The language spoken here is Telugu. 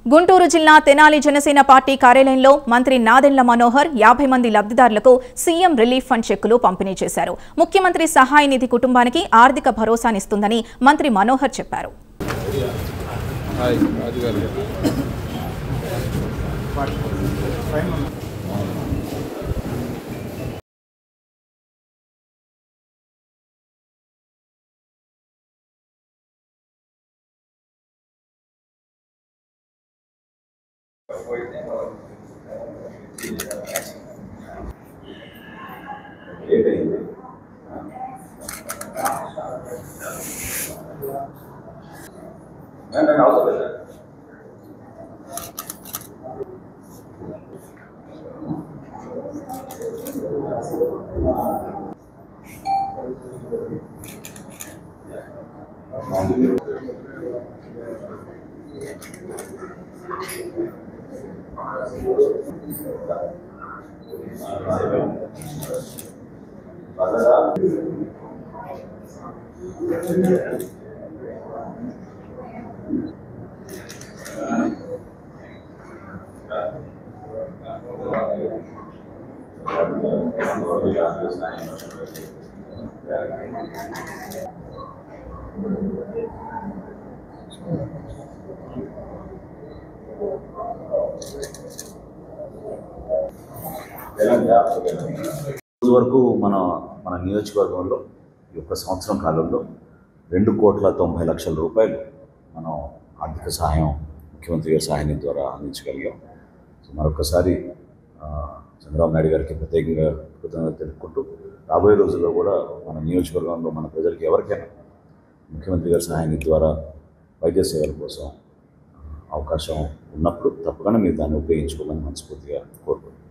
గుంటూరు జిల్లా తెనాలి జనసేన పార్టీ కార్యాలయంలో మంత్రి నాదెండ్ల మనోహర్ 50 మంది లబ్ధిదారులకు సీఎం రిలీఫ్ ఫండ్ చెక్కులు పంపిణీ చేశారు. ముఖ్యమంత్రి సహాయ నిధి కుటుంబానికి ఆర్థిక భరోసానిస్తుందని మంత్రి మనోహర్ చెప్పారు. వరకు మన నియోజకవర్గంలో ఈ ఒక్క సంవత్సరం కాలంలో 2,90,00,000 రూపాయలు మనం ఆర్థిక సహాయం ముఖ్యమంత్రి గారి సహాయం ద్వారా అందించగలిగాం. సో మరొకసారి చంద్రబాబు నాయుడు గారికి ప్రత్యేకంగా కృతజ్ఞతలు తెలుపుకుంటూ రాబోయే రోజుల్లో కూడా మన నియోజకవర్గంలో మన ప్రజలకు ఎవరికైనా ముఖ్యమంత్రి గారి సహాయం ద్వారా వైద్య సేవల కోసం అవకాశం ఉన్నప్పుడు తప్పకుండా మీరు దాన్ని ఉపయోగించుకోవాలని మనస్ఫూర్తిగా కోరుకుంటున్నాను.